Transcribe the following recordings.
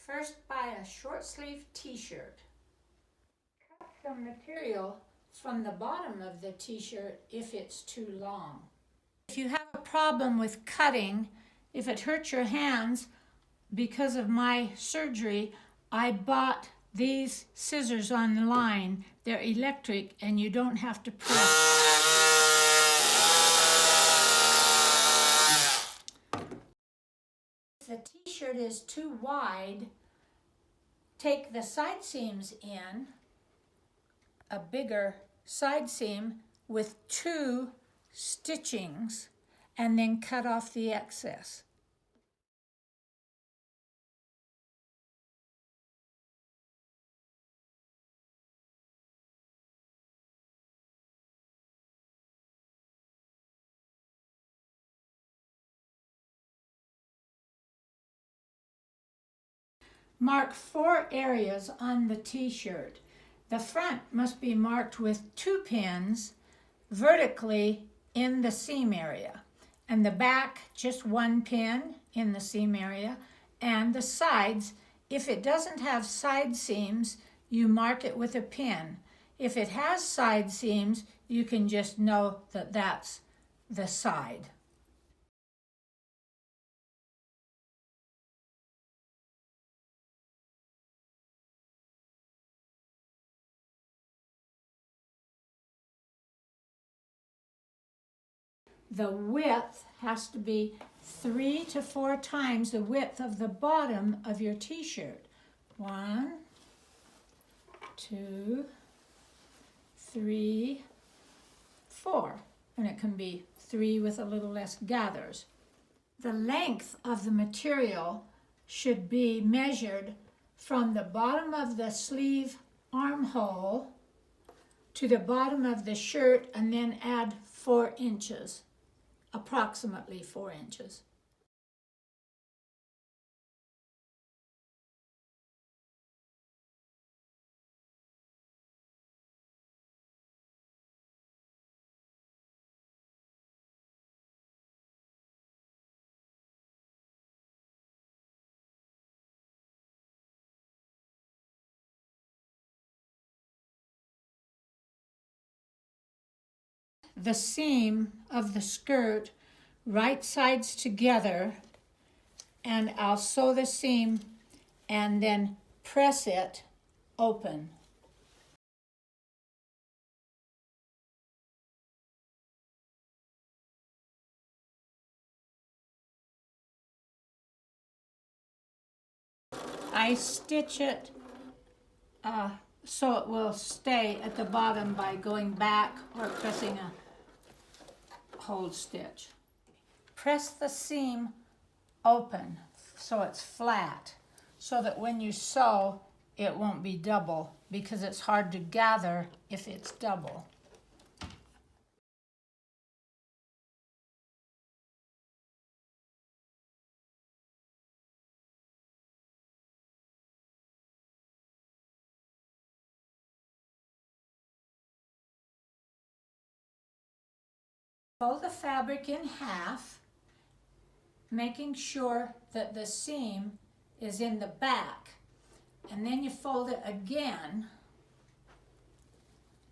First, buy a short sleeve t-shirt. Cut the material from the bottom of the t-shirt if it's too long. If you have a problem with cutting, if it hurts your hands, because of my surgery, I bought these scissors online. They're electric and you don't have to press. If the t-shirt is too wide, take the side seams in, a bigger side seam with 2 stitchings, and then cut off the excess. Mark 4 areas on the t-shirt. The front must be marked with 2 pins vertically in the seam area, and the back just 1 pin in the seam area, and the sides, if it doesn't have side seams, you mark it with a pin. If it has side seams, you can just know that that's the side. The width has to be 3 to 4 times the width of the bottom of your t-shirt. 1, 2, 3, 4. And it can be 3 with a little less gathers. The length of the material should be measured from the bottom of the sleeve armhole to the bottom of the shirt, and then add 4 inches. Approximately 4 inches. The seam of the skirt right sides together, and I'll sew the seam and then press it open. I stitch it so it will stay at the bottom by going back or pressing a hold stitch. Press the seam open so it's flat, so that when you sew it won't be double, because it's hard to gather if it's double. Fold the fabric in half, making sure that the seam is in the back, and then you fold it again.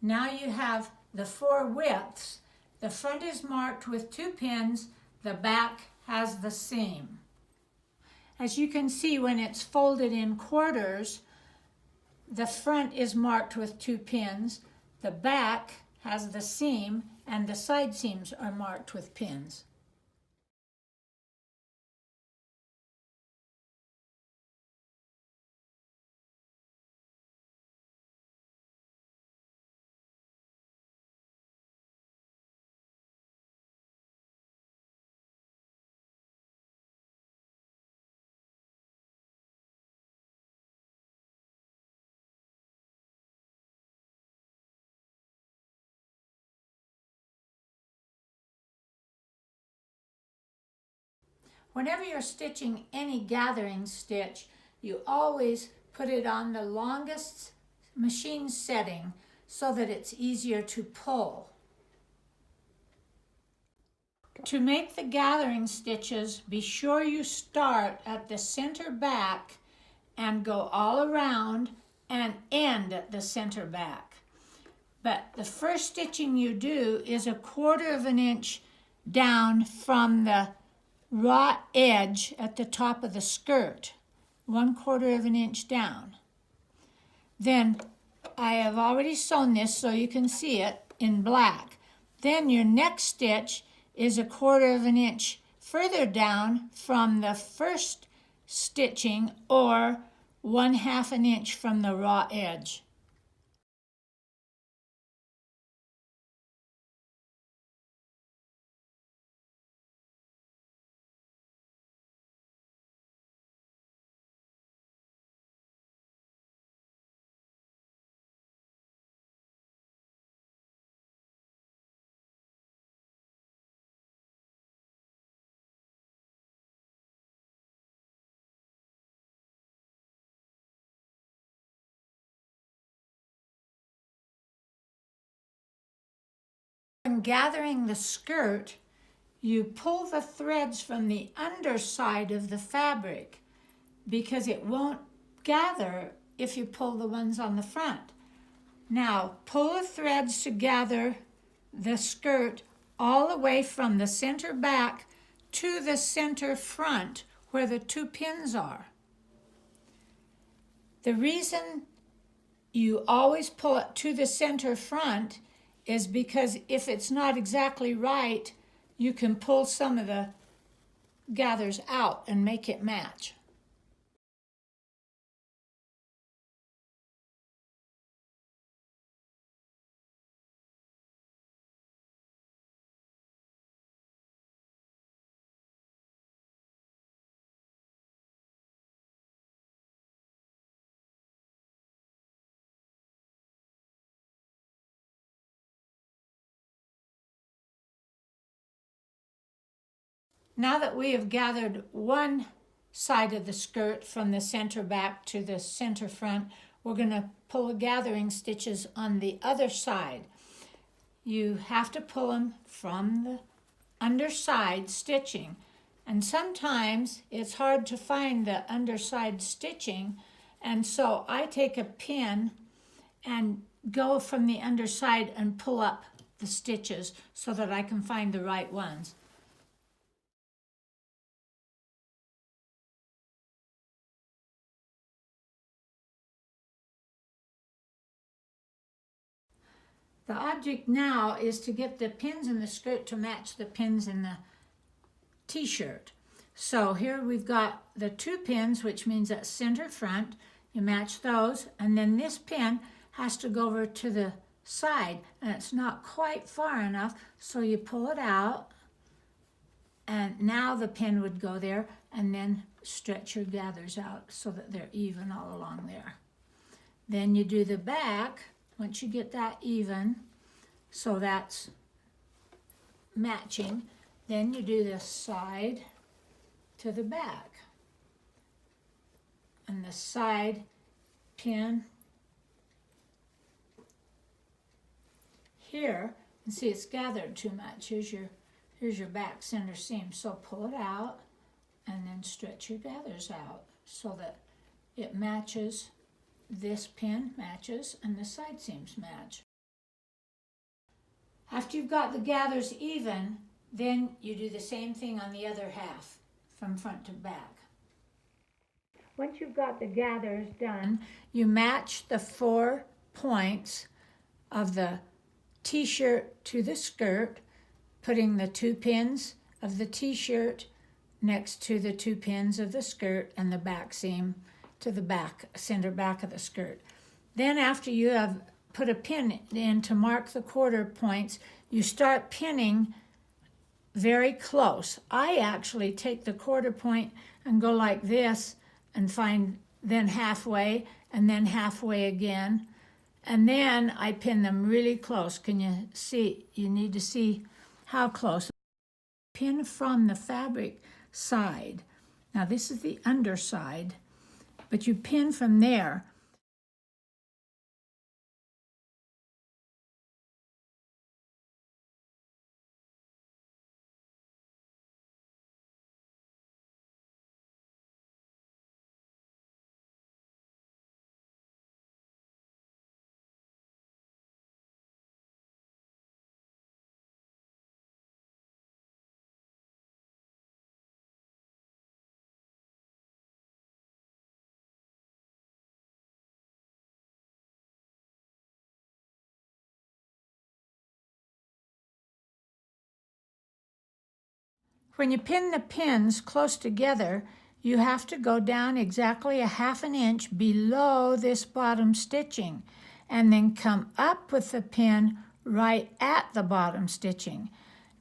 Now you have the 4 widths. The front is marked with 2 pins, the back has the seam. As you can see, when it's folded in quarters, the front is marked with 2 pins, the back has the seam, and the side seams are marked with pins. Whenever you're stitching any gathering stitch, you always put it on the longest machine setting so that it's easier to pull. To make the gathering stitches, be sure you start at the center back and go all around and end at the center back. But the first stitching you do is 1/4 of an inch down from the raw edge at the top of the skirt, 1/4 of an inch down. Then I have already sewn this so you can see it in black. Then your next stitch is 1/4 of an inch further down from the first stitching, or 1/2 an inch from the raw edge. When gathering the skirt, you pull the threads from the underside of the fabric because it won't gather if you pull the ones on the front. Now, pull the threads to gather the skirt all the way from the center back to the center front where the 2 pins are. The reason you always pull it to the center front is because if it's not exactly right, you can pull some of the gathers out and make it match. Now that we have gathered one side of the skirt from the center back to the center front, we're going to pull the gathering stitches on the other side. You have to pull them from the underside stitching, and sometimes it's hard to find the underside stitching, and so I take a pin and go from the underside and pull up the stitches so that I can find the right ones. The object now is to get the pins in the skirt to match the pins in the t-shirt. So here we've got the 2 pins, which means that center front. You match those, and then this pin has to go over to the side, and it's not quite far enough, so you pull it out, and now the pin would go there, and then stretch your gathers out so that they're even all along there. Then you do the back. Once you get that even, so that's matching, then you do the side to the back. And the side pin here, and see it's gathered too much. Here's your back center seam. So pull it out and then stretch your gathers out so that it matches. This pin matches and the side seams match. After you've got the gathers even, then you do the same thing on the other half from front to back. Once you've got the gathers done, you match the 4 points of the t-shirt to the skirt, putting the 2 pins of the t-shirt next to the 2 pins of the skirt and the back seam to the back, center back of the skirt. Then after you have put a pin in to mark the 1/4 points, you start pinning very close. I actually take the 1/4 point and go like this and find then halfway and then halfway again. And then I pin them really close. Can you see? You need to see how close. Pin from the fabric side. Now this is the underside, but you pin from there. When you pin the pins close together, you have to go down exactly 1/2 inch below this bottom stitching and then come up with the pin right at the bottom stitching.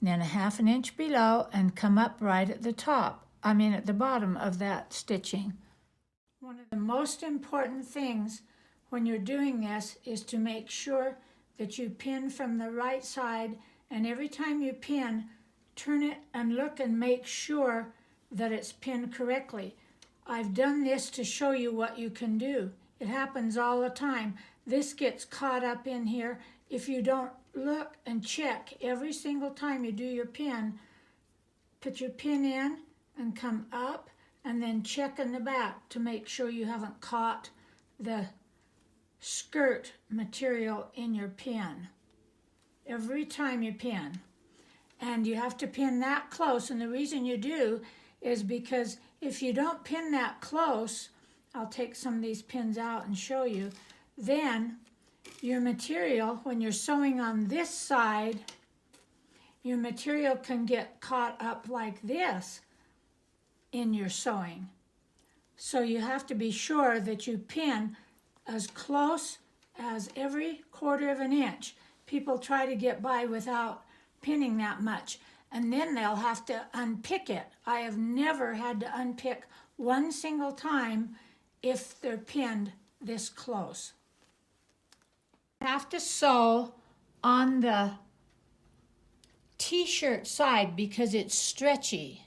And then 1/2 inch below and come up right at the top, at the bottom of that stitching. One of the most important things when you're doing this is to make sure that you pin from the right side, and every time you pin, turn it and look and make sure that it's pinned correctly. I've done this to show you what you can do. It happens all the time. This gets caught up in here. If you don't look and check every single time you do your pin, put your pin in and come up and then check in the back to make sure you haven't caught the skirt material in your pin. Every time you pin. And you have to pin that close, and the reason you do is because if you don't pin that close, I'll take some of these pins out and show you, then your material, when you're sewing on this side, your material can get caught up like this in your sewing. So you have to be sure that you pin as close as every 1/4 inch. People try to get by without pinning that much, and then they'll have to unpick it. I have never had to unpick one single time if they're pinned this close. You have to sew on the t-shirt side because it's stretchy,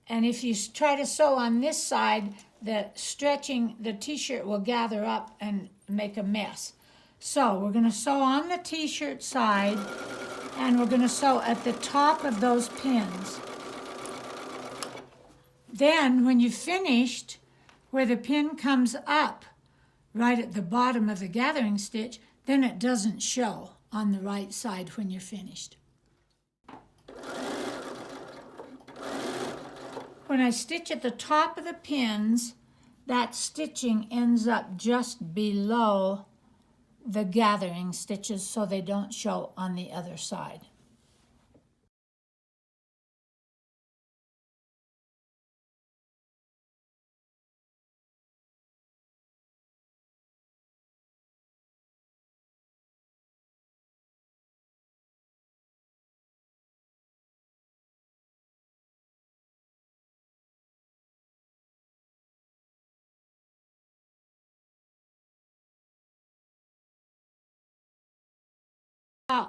and if you try to sew on this side, the t-shirt will gather up and make a mess. So we're going to sew on the t-shirt side, and we're going to sew at the top of those pins. Then when you've finished, where the pin comes up right at the bottom of the gathering stitch, then it doesn't show on the right side when you're finished. When I stitch at the top of the pins, that stitching ends up just below the gathering stitches so they don't show on the other side.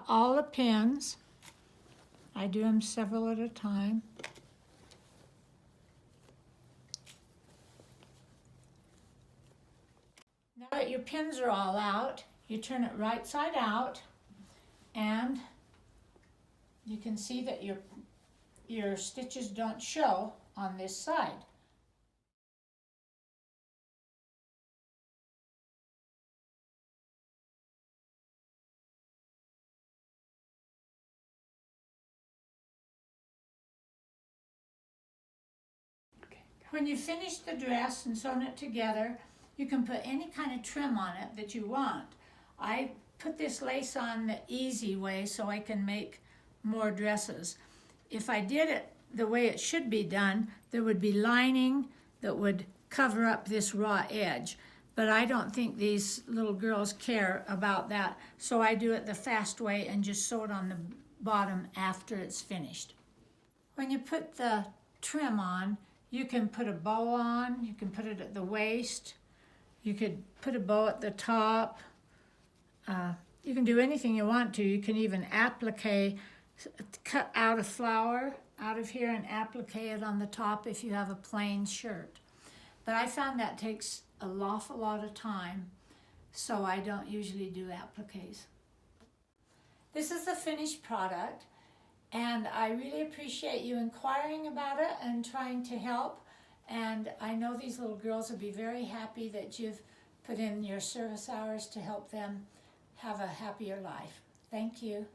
All the pins. I do them several at a time. Now that your pins are all out, you turn it right side out, and you can see that your stitches don't show on this side. When you finish the dress and sewn it together, you can put any kind of trim on it that you want. I put this lace on the easy way so I can make more dresses. If I did it the way it should be done, there would be lining that would cover up this raw edge. But I don't think these little girls care about that, so I do it the fast way and just sew it on the bottom after it's finished. When you put the trim on, you can put a bow on, you can put it at the waist, you could put a bow at the top. You can do anything you want to. You can even cut out a flower out of here and applique it on the top if you have a plain shirt. But I found that takes an awful lot of time, so I don't usually do appliques. This is the finished product, and I really appreciate you inquiring about it and trying to help. And I know these little girls will be very happy that you've put in your service hours to help them have a happier life. Thank you.